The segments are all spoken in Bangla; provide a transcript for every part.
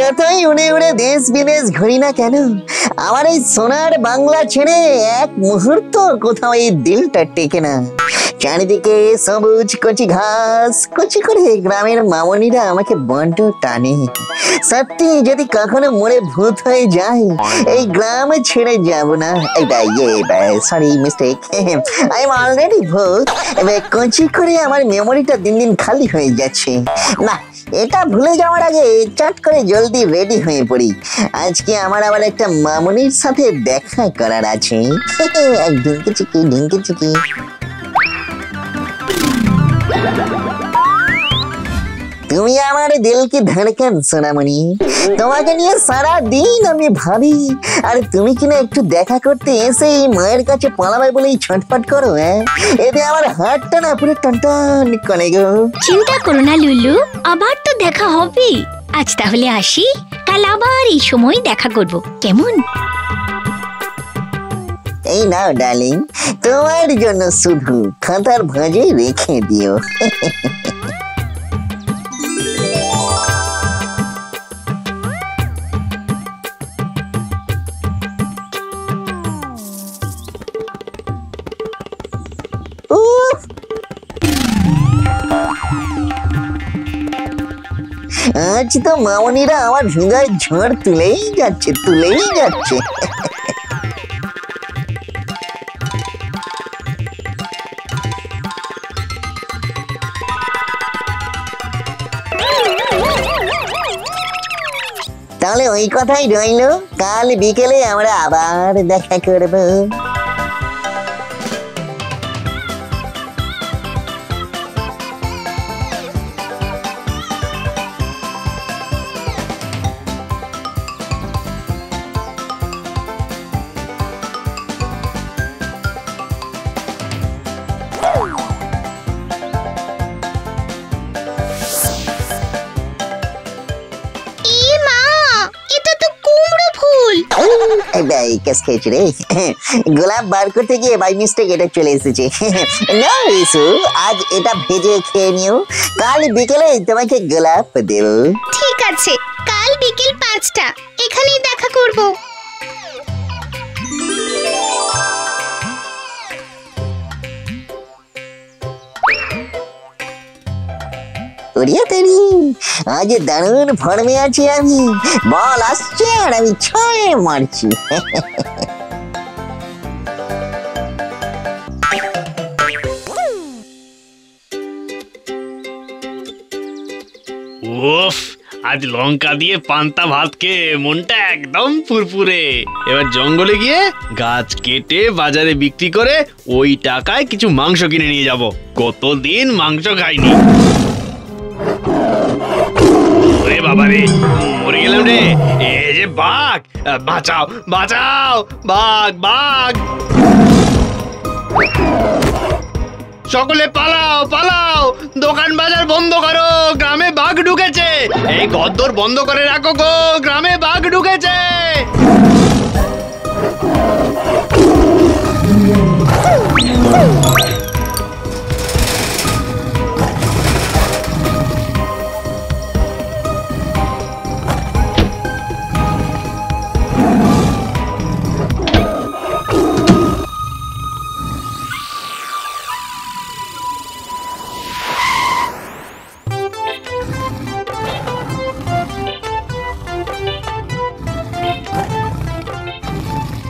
যতই উড়ে উড়ে দেশ বিদেশ ঘুরি না কেন, আমার এই সোনার বাংলা ছেড়ে এক মুহূর্ত কোথাও এই দিলটা টেকে না। চারিদিকে সবুজ কচি ঘাস, কচি করে গ্রামের মামনিরা আমাকে বড্ড টানে। সত্যি যদি কখনো মরে ভূত হয়ে যায়, এই গ্রাম ছেড়ে যাব না। Sorry mistake, I am already ভূত। এবার কচি করে আমার মেমোরিটা দিন দিন খালি হয়ে যাচ্ছে। না, এটা ভুলে যাওয়ার আগে চট করে জলদি রেডি হয়ে পড়ি। আজকে আমার আবার একটা মামনির সাথে দেখা করার আছে। ঢিঙ্কি চিকি ঢিঙ্কি চিকি। তুমি আমার দিল কি ধড়কন সোনামণি, তোমাকে নিয়ে সারা দিন আমি ভাবি, আর তুমি কিনা একটু দেখা করতে এসে মায়ের কাছে পালাবে বলেই ছটফট করো। এতে আমার হাতটা না পুরো টনটন করে গো। চিন্তা করো না লুলু, আবার তো দেখা হবে। আজ তাহলে আসি, কাল আবার এই সময় দেখা করব, কেমন? এই নাও ডার্লিং, তোমার জন্য শুধু খাতার ভাঁজে রেখে দিও। আজ তো মামনিরা আমার হৃদয় ঝড় তুলেই যাচ্ছে, তুলেই যাচ্ছে। তাহলে ওই কথাই রইলো, কাল বিকেলে আমরা আবার দেখা করবো। গোলাপ বার করতে গিয়ে বাই মিস্টেক এটা চলে এসেছে। না ইসু, আজ এটা ভেজে খেয়ে নিও, কাল বিকেলে তোমাকে গোলাপ দেব। ঠিক আছে, কাল বিকেল 5টা এখানেই দেখা করব। আজ দারুণ ফর্মে আছি আমি, বল আসছে আর আমি ছয় মারছি। উফ, আজ লঙ্কা দিয়ে পান্তা ভাত খেয়ে মনটা একদম ফুরফুরে। এবার জঙ্গলে গিয়ে গাছ কেটে বাজারে বিক্রি করে ওই টাকায় কিছু মাংস কিনে নিয়ে যাব। কতদিন মাংস খাইনি। ওরে বাবা রে, মরে গেলাম রে। এই যে বাঘ, বাঁচাও বাঁচাও, বাঘ বাঘ। সকলে পালাও পালাও, দোকান বাজার বন্ধ করো, গ্রামে বাঘ ঢুকেছে। এই ঘরদোর বন্ধ করে রাখো গো, গ্রামে বাঘ ঢুকেছে।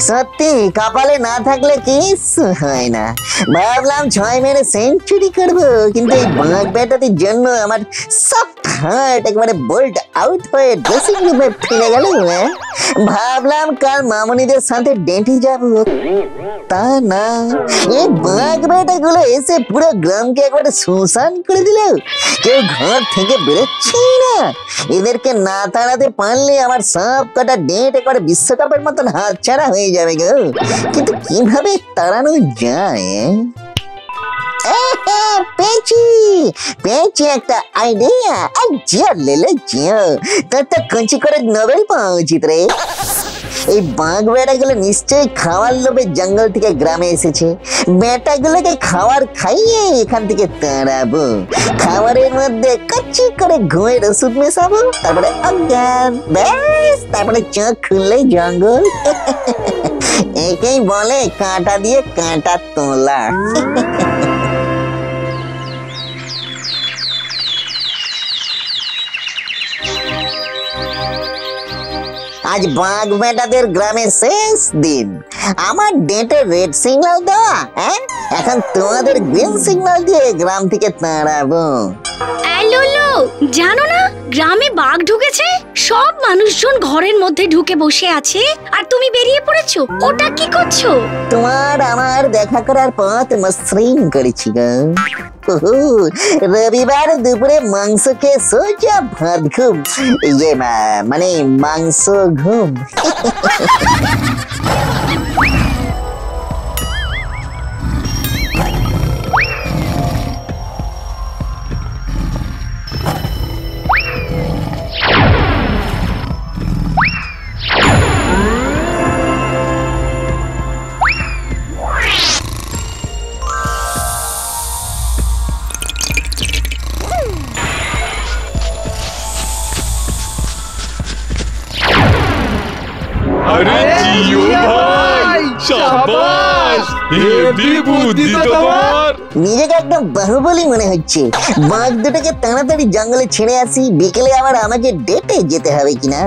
সত্যি কপালে না থাকলে কিছু হয় না। ভাবলাম 6 মেরে সেঞ্চুরি করবো, কিন্তু এই বাঘ বেটাটির জন্য আমার সফট হার্ট একবারে বোল্ট আউট হয়ে ড্রেসিং রুমে ফিরে গেল। ভাবলাম কাল মামনিদের সাথে ডেটে যাব, তা না, এই বাঘ বেটাগুলো এসে পুরো গ্রামকে একবারে সুনসান করে দিল। কেউ ঘর থেকে বেরোচ্ছে না। এদেরকে না তাড়াতে পারলে আমার সব কটা ডেট একবারে বিশ্বকাপের মতন হাতছাড়া হয়ে যাবে গো। কিন্তু কিভাবে তাড়ানো যায়? পেয়েছি একটা আইডিয়া। জিয়া লেলে জিয়া, তোর তো কঞ্চি করে নোবেল পাওয়া উচিত রে। এই বাঘ বেটাগুলো নিশ্চয়ই খাওয়ার লোভে জঙ্গল থেকে গ্রামে এসেছে। বেটাগুলোকে খাবার খাইয়ে এখান থেকে তাড়াবো। খাবারের মধ্যে কাচ্চি করে ঘুমের ওষুধ মেশাবো, তারপরে অজ্ঞান, ব্যাস তারপরে চোখ খুললেই জঙ্গল। একেই বলে কাঁটা দিয়ে কাঁটা তোলা। আজ বাঘ বেটাদের গ্রামে শেষ দিন। আমার ডেটে রেড সিগন্যাল দেওয়া, হ্যাঁ এখন তোমাদের গ্রিন সিগন্যাল দিয়ে গ্রাম থেকে তাড়াবো। লুলু, জানো না গ্রামে বাঘ ঢুকেছে? সব মানুষজন ঘরের মধ্যে ঢুকে বসে আছে আর তুমি বেরিয়ে পড়েছো। ওটা কি করছো? তোমার আমার দেখা করার পথ মসৃণ করেছি গো। রবিবার দুপুরে মাংস খেয়ে সোজা ভাত ঘুম, মানে মাংস ঘুম। अरे जियो भाई, शाबाश, हेवी बुद्धि तो তোমার। নিজেকে একদম বাহুবলী মনে হচ্ছে। বাঘ দুটোকে তাড়াতাড়ি জঙ্গলে ছেড়ে আসি, বিকেলে আবার আমাকে ডেটে যেতে হবে কিনা।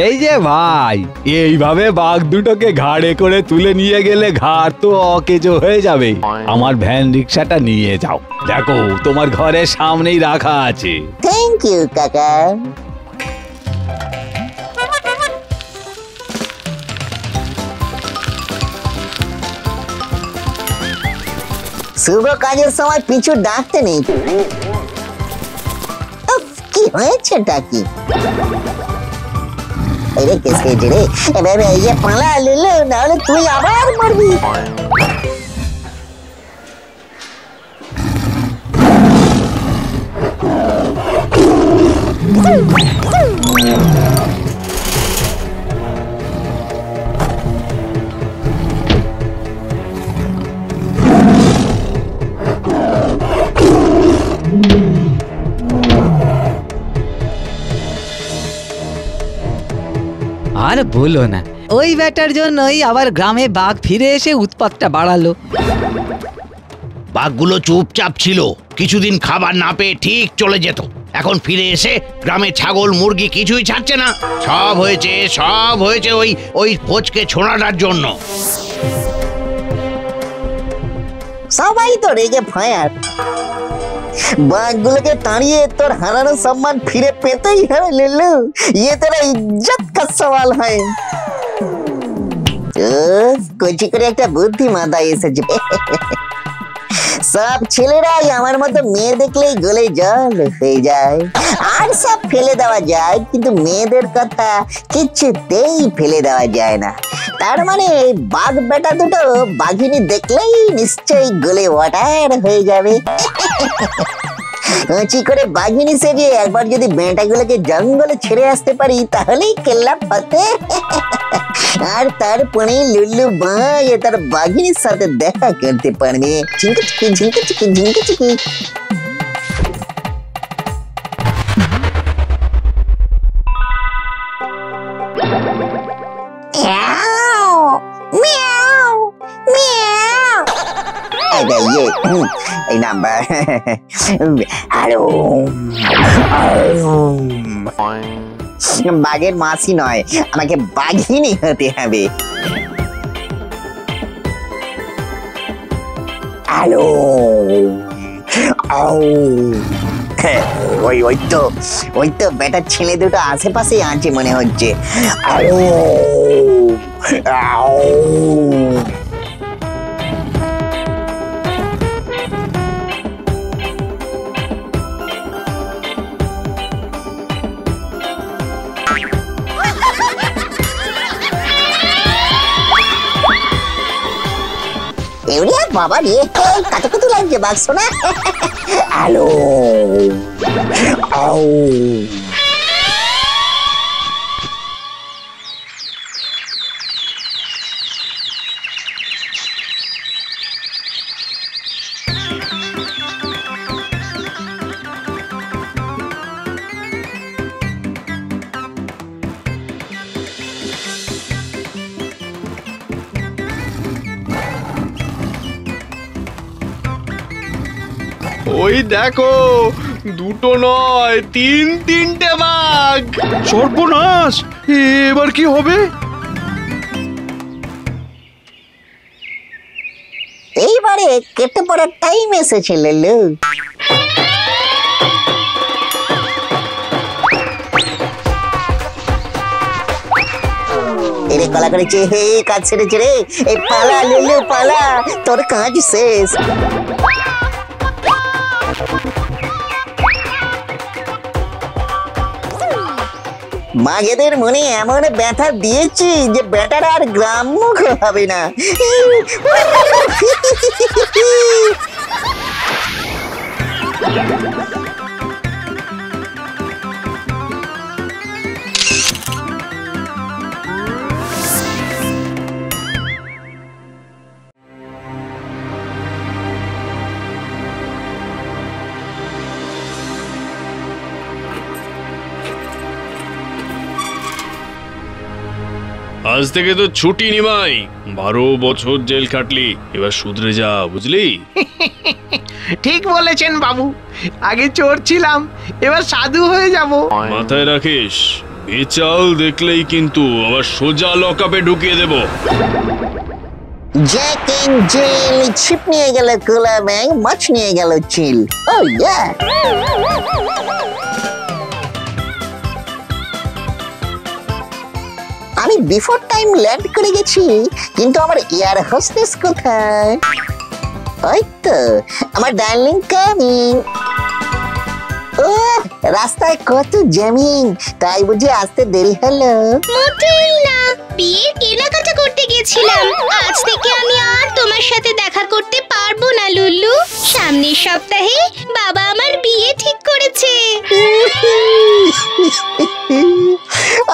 এই যে ভাই, এইভাবে বাঘ দুটোকে ঘাড়ে করে তুলে নিয়ে গেলে ঘাড় তো অকেজো হয়ে যাবে। আমার ভ্যান রিক্সাটা নিয়ে যাও, দেখো তোমার ঘরের সামনেই রাখা আছে। থ্যাংক ইউ কাকা। শুভ কাজের সময় পিছু ডাকতে নেই। কি হয়েছেটা কি? রে কেস খেয়েছে রে, এভাবে ইয়ে পালা লুলু, নাহলে তুই আবার মরবি। আর বলো না, ওই ব্যাটার জন্যই আবার গ্রামে বাঘ ফিরে এসে উৎপাতটা বাড়ালো। বাঘগুলো চুপচাপ ছিল, কিছুদিন খাবার না পেয়ে ঠিক চলে যেত। এখন ফিরে এসে গ্রামে ছাগল মুরগি কিছুই ছাড়ছে না। সব হয়েছে ওই ফচকে ছোড়াটার জন্য। সবাই তো রেগে ফায়ার। বাঘগুলোকে তাড়িয়ে তোর হারানো সম্মান ফিরে পেতেই হবে লুলু, ये तेरा इज्जत का सवाल है। কচি করে একটা বুদ্ধি মাথায় এসেছে। সব ছেলেরাই আমার মতো মেয়ে দেখলেই গলে জল হয়ে যায়, আর সব ফেলে দেওয়া যায়, কিন্তু মেয়েদের কথা কিছুতেই ফেলে দেওয়া যায় না। তার মানে বাঘ বেটা দুটো বাঘিনী দেখলেই নিশ্চয়ই গলে ওয়াটার হয়ে যাবে। উঁচি করে বাঘিনী সেজে একবার যদি বেটাগুলোকে জঙ্গলে ছেড়ে আসতে পারি, তাহলেই কেল্লা ফতে। আর তারপরে লুল্লু ভাই তার বাঘিনীর সাথে দেখা করতে পারবে। ঝিঙ্কি চিকি ঝিঙ্কি চিকি ঝিঙ্কি চিকি। এই নাম্বার। হ্যালো, বাঘের মাসি নয়, আমাকে বাঘিনী হতে হবে। হ্যালো, ওই তো বেটার ছেলে দুটো আশেপাশেই আছে মনে হচ্ছে। হ্যালো, বাবা রে, কত লাগছে বাঘ শোনা। হ্যালো, আও, এই যে, এই নাম্বার। হ্যালো, বাঘের মাসি নয়, আমাকে বাঘিনী হতে হবে। হ্যালো, হ্যালো, এই তো বেটার ছেলে দুটো আশেপাশেই আছে মনে হচ্ছে। হ্যালো, ওই দেখো, দুটো নয়, তিনটে বাঘ। সর্বনাশ, এবার কি হবে? এইবারে কেটে পড়ার টাইম এসেছে লেলু। এরে কলা করেছে, হে কাজ ছেড়েছে রে। এই পালা লেলু পালা, তোর কাজ শেষ। মাগেদের মনে এমন ব্যথা দিয়েছি যে বেটারা আর গ্রাম্য হবে না। আজ থেকে তো ছুটি নিমাই। 12 বছর জেল খাটলি, এবার শুধরে যা, বুঝলি? ঠিক বলেছেন বাবু, আগে চোর ছিলাম, এবার সাধু হয়ে যাব। মাথায় রাখিস, বেচাল দেখলেই কিন্তু আবার সোজা লকআপে ঢুকিয়ে দেব। জ্যাক এন্ড জিল ছিপ নিয়ে গেল কোলা ব্যাং, মাছ নিয়ে গেল চিল। ও ইয়া, আমি বিফোর টাইম ল্যান্ড করে গেছি, কিন্তু আমার এয়ার হোস্টেস কোথায়? ওই তো আমার ডার্লিং কামিং। ও রাস্তায় কত জ্যামিং, তাই বুঝি আসতে দেরি হলো? মোটেই না, বিয়ের কেনাকাটা করতে গেছিলাম। আজ থেকে আমি আর তোমার সাথে দেখা করতে পারবো না লুল্লু। সামনের সপ্তাহে বাবা আমার বিয়ে ঠিক করেছে।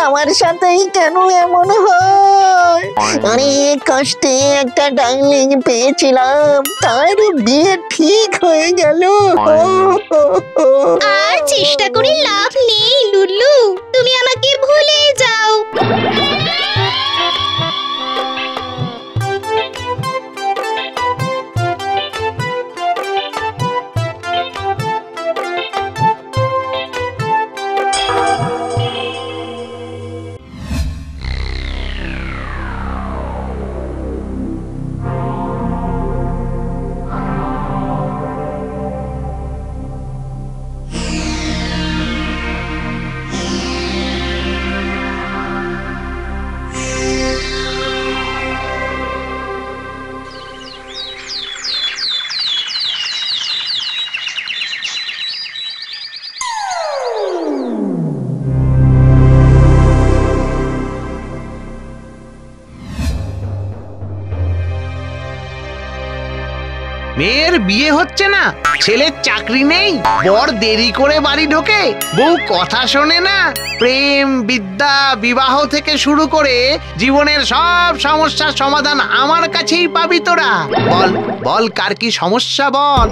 আমার সাথেই কেন এমন হয়? অনেক কষ্টে একটা ডার্লিং পেয়েছিলাম, তার বিয়ে ঠিক হয়ে গেল। আর চেষ্টা করে লাভ নেই লুল্লু, তুমি আমাকে ভুলে যাও। মেয়ের বিয়ে হচ্ছে না, ছেলের চাকরি নেই, বর দেরি করে বাড়ি ঢোকে, বউ কথা শোনে না। প্রেম, বিদ্যা, বিবাহ থেকে শুরু করে জীবনের সব সমস্যার সমাধান আমার কাছেই পাবি তোরা। বল বল, কার কি সমস্যা বল?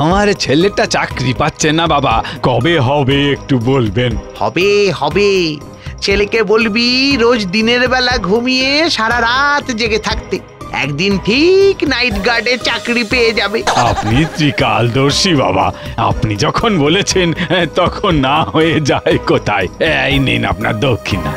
আমার ছেলেটা চাকরি পাচ্ছে না বাবা, কবে হবে একটু বলবেন? হবে হবে, ছেলেকে বলবি রোজ দিনের বেলা ঘুমিয়ে সারা রাত জেগে থাকতে, একদিন ঠিক নাইট গার্ডে চাকরি পেয়ে যাবে। আপনি ত্রিকালদর্শী বাবা, আপনি যখন বলেছেন তখন না হয়ে যায় কোথায়। এই নিন আপনার দক্ষিণা।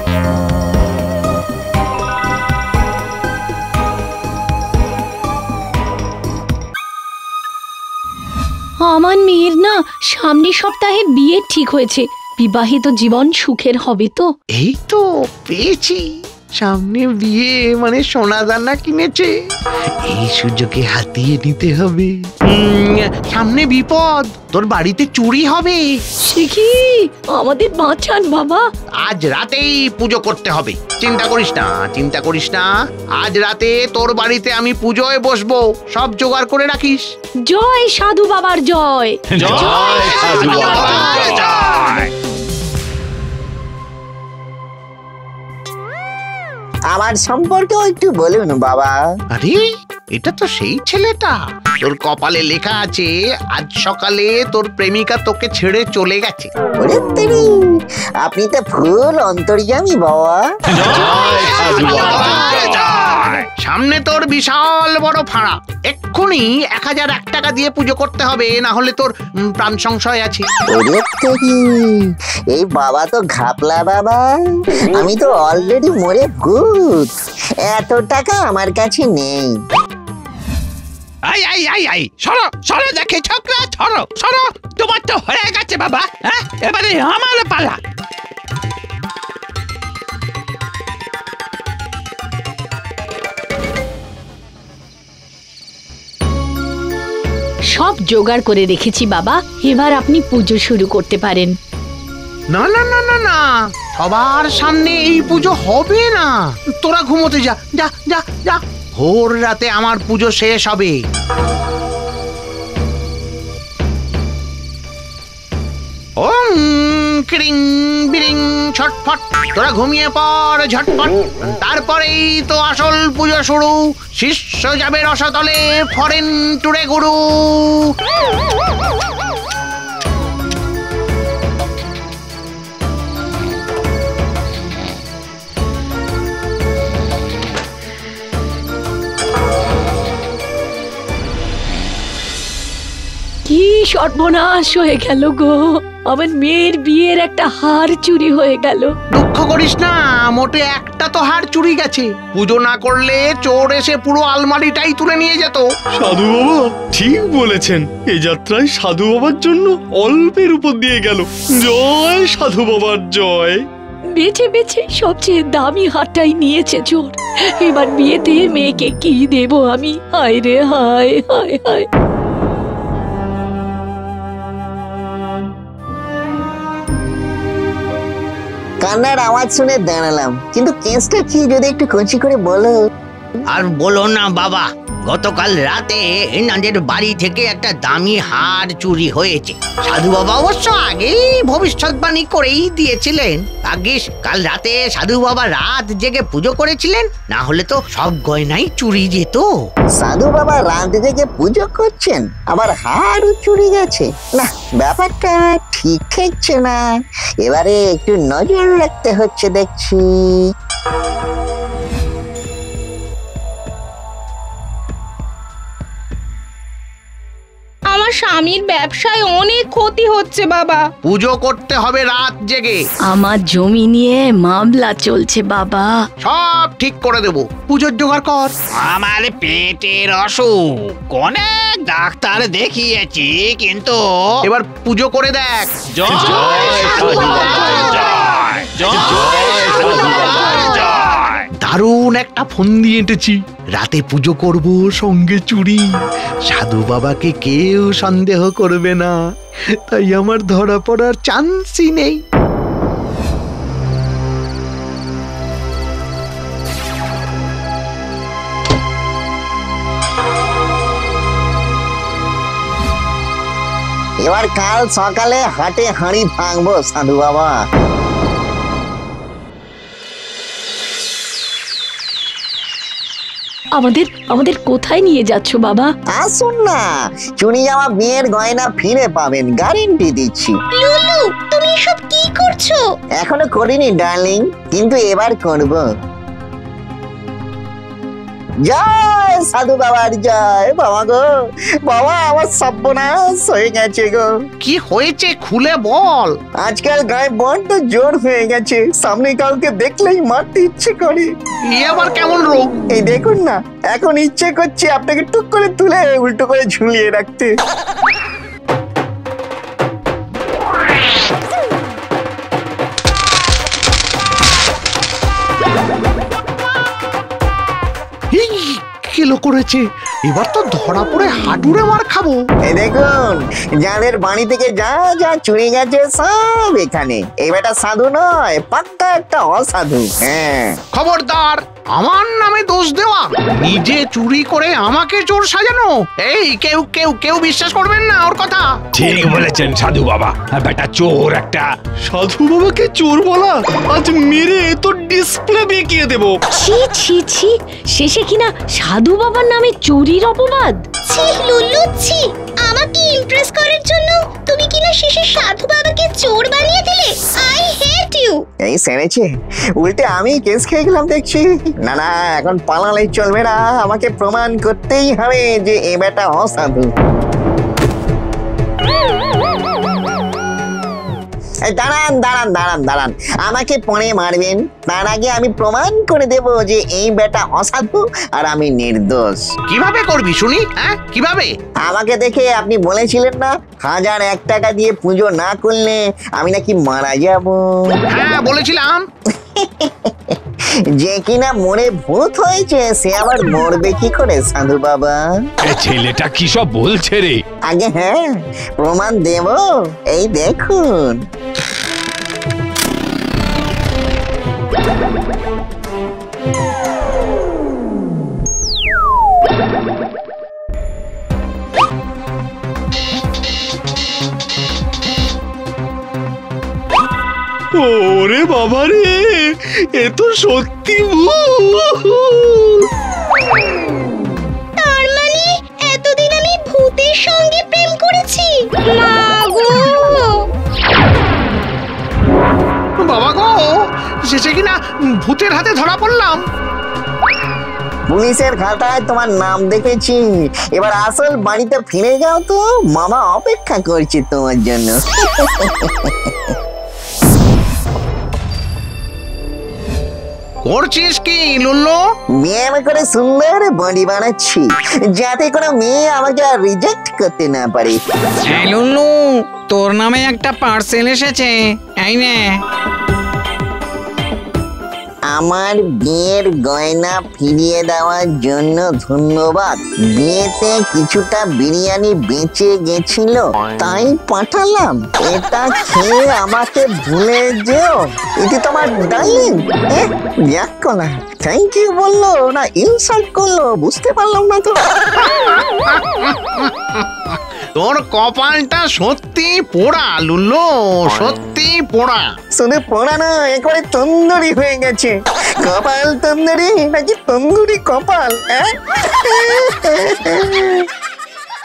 আমার মেয়ের না সামনের সপ্তাহে বিয়ে ঠিক হয়েছে, বিবাহিত জীবন সুখের হবে তো। এই তো পেয়েছি, সামনে বিয়ে মানে সোনা দানা কিনেছে, এই সুযোগে হাতিয়ে নিতে হবে। সামনে বিপদ, তোর বাড়িতে চুরি হবে। সে কি, আমাদের বাঁচান বাবা। আজ রাতেই পুজো করতে হবে, চিন্তা করিস না, চিন্তা করিস না। আজ রাতে তোর বাড়িতে আমি পুজোয় বসবো, সব জোগাড় করে রাখিস। জয় সাধু বাবার জয়। জয় সাধু বাবার জয়। আমার সম্পর্কেও একটু বলুন বাবা। আরে এটা তো সেই ছেলেটা, তোর কপালে লেখা আছে আজ সকালে তোর প্রেমিকা তোকে ছেড়ে চলে গেছে। ওরে তেরি, আপনি তো ফুল অন্তর্যামী বাবা। সামনে তোর বিশাল বড় ফাঁড়া, এক্ষুনি 1001 টাকা দিয়ে পুজো করতে হবে, না হলে তোর প্রাণ সংশয় আছে। ওরে তেরি, এই বাবা তো ঘাপলা বাবা, আমি তো অলরেডি মরে ভূত, এত টাকা আমার কাছে নেই। আই আই আই আই, সরো সরো দেখে ছোকরা, সরো সরো, তোমার তো হয়ে গেছে বাবা। হ্যাঁ, এবারে আমার পালা। সব জোগাড় করে রেখেছি বাবা, এবার আপনি পুজো শুরু করতে পারেন। না না না না না, সবার সামনে এই পুজো হবে না। তোরা ঘুমোতে যা যা যা যা, ভোর রাতে আমার পুজো শেষ হবে। ওম ক্রিং বিরিং ছটফট, তোরা ঘুমিয়ে পড় ঝটপট, তারপরেই তো আসল পুজো শুরু। শিষ্য যাবে রসতলে, ফরেন টুরে গুরু। কি সর্বনাশ হয়ে গেল গো, আমার মেয়ের বিয়ের একটা হার চুরি হয়ে গেল। দুঃখ করিস না, মোটে একটা তো হার চুরি গেছে। পুজো না করলে চোর এসে পুরো আলমারিটাই তুলে নিয়ে যেত। সাধু বাবা ঠিক বলেছেন, এই যাত্রায় সাধু বাবার জন্য অল্পের উপর দিয়ে গেল। জয় সাধু বাবার জয়। বেছে বেছে সবচেয়ে দামি হারটাই নিয়েছে চোর। এবার বিয়েতে মেয়েকে কি দেব আমি? হায় রে হায় হায় হায়। কান্নার আওয়াজ শুনে দাঁড়ালাম, কিন্তু কেসটা কি যদি একটু কচি করে বলো। আর বলো না বাবা, গতকাল রাতে এনাদের বাড়ি থেকে একটা দামি হার চুরি হয়েছে। সাধু বাবা অবশ্য আগেই ভবিষ্যৎবাণী করেই দিয়েছিলেন। ভাগ্যিস কাল রাতে সাধু বাবা রাত জেগে পুজো করেছিলেন, না হলে তো সব গয়নাই চুরি যেত। সাধু বাবা রাত জেগে পুজো করছেন, আবার হাড়ও চুরি গেছে? না, ব্যাপারটা ঠিক ঠেকছে না। এবারে একটু নজর রাখতে হচ্ছে দেখছি। আমার স্বামীর ব্যবসায় অনেক ক্ষতি হচ্ছে বাবা। পুজো করতে হবে রাত জেগে। আমার জমি নিয়ে মামলা চলছে বাবা। সব ঠিক করে দেব, পুজোর জোগাড় কর। আমার পেটের অসুখ, অনেক ডাক্তার দেখিয়েছি, কিন্তু এবার পুজো করে দেখ। জয় সাধু বাবা, জয় জয় সাধু বাবা, জয়। দারুণ একটা ফন্দি এঁটেছি, রাতে পুজো করব, সঙ্গে চুরি। সাধু বাবাকে কেউ সন্দেহ করবে না, তাই আমার ধরা পড়ার চান্সই নেই। এবার কাল সকালে হাটে হাঁড়ি ভাঙবো সাধু বাবা। আমাদের কোথায় নিয়ে যাচ্ছ বাবা? আসুন না, চুরি যাওয়া বিয়ের গয়না ফিরে পাবেন, গ্যারেন্টি দিচ্ছি। লুলু, তুমি এসব কি করছো? এখনো করিনি ডার্লিং, কিন্তু এবার করব। জয় সাধু বাবার জয়। বাবা গো বাবা, আমার সর্বনাশ হয়ে গেছে গো। কি হয়েছে খুলে বল। আজকাল গায়ে বড্ড জোর হয়ে গেছে, সামনে কাউকে দেখলেই মারতে ইচ্ছে করে। আবার কেমন রোগ? এই দেখুন না, এখন ইচ্ছে করছে আপনাকে টুক করে তুলে উল্টো করে ঝুলিয়ে রাখতে। কিলো করেছে, এবার তো ধরা পড়ে হাঁটুরে মার খাবো। এই দেখুন, যাদের বাড়ি থেকে যা যা চুরি গেছে সব এখানে। এই বেটা সাধু নয়, পাক্কা একটা অসাধু। হ্যাঁ, খবরদার, আমার নামে দোষ দেওয়া, নিজে চুরি করে আমাকে চোর সাজানো। এই কেউ কেউ কেউ বিশ্বাস করবেন না ওর কথা। ঠিক বলেছেন সাধু বাবা, বেটা চোর একটা। সাধু বাবাকে চোর বলা, আজ মেরে তো ডিসপ্লে বেঁকিয়ে দেবো। ছি ছি ছি, শেষে কিনা সাধু বাবার নামে চুরির অপবাদ। ছি লুলু, ছি। আমাকে ইমপ্রেস করার জন্য তুমি কিনা শেষে সাধু বাবাকে চোর বানিয়ে দিলে। I hate you. এই সেরেছে, উল্টে আমি কেস খেয়ে গেলাম দেখছি। না না, এখন পালালে চলবে না, আমাকে প্রমাণ করতেই হবে যে এ বেটা অসাধু। দাঁড়ান দাঁড়ান দাঁড়ান দাঁড়ান, আমাকে পরে মারবেন, তার আগে আমি প্রমাণ করে দেব যে এই বেটা অসাধু আর আমি নির্দোষ। কিভাবে করবি শুনি? হ্যাঁ, কিভাবে? আমাকে দেখে আপনি বলেছিলেন না 1001 টাকা দিয়ে পুজো না করলে আমি নাকি মারা যাব। হ্যাঁ বলেছিলাম। যে কিনা মরে ভূত হয়েছে সে আবার মরবে কি করে সাধু বাবা? ছেলেটা কি সব বলছে রে? আগে হ্যাঁ, প্রমাণ দেব, এই দেখুন। ওরে বাবা রে, এ তো সত্যি তার মানে এতদিন আমি ভূতের সঙ্গে প্রেম করেছি। মা গো! বাবা গো, শেষে কিনা ভূতের হাতে ধরা পড়লাম। পুলিশের খাতায় তোমার নাম দেখেছি, এবার আসল বাড়িতে ফিরে যাও তো, মামা অপেক্ষা করছে তোমার জন্য। করছিস কি লুল্লু? ব্যায়াম করে সুন্দর বডি বানাচ্ছি, যাতে কোনো মেয়ে আমাকে আর রিজেক্ট করতে না পারে। লুল্লু, তোর নামে একটা পার্সেল এসেছে, এই নে। আমার বিয়ের গয়না ফিরিয়ে দেওয়ার জন্য ধন্যবাদ। বিয়েতে কিছুটা বিরিয়ানি বেঁচে গেছিল, তাই পাঠালাম। এটা খেয়ে আমাকে ভুলে যেও। এটি তোমার ডার্লিং। ব্যাক কলা থ্যাংক ইউ বললো না ইনসাল্ট করলো বুঝতে পারলাম না তো। তোর কপালটা সত্যি পোড়া লুল্লু, সত্যি পোড়া। শুধু পোড়া না, একেবারে তন্দুরি হয়ে গেছে। কপাল তন্দুরি নাকি তন্দুরি কপাল?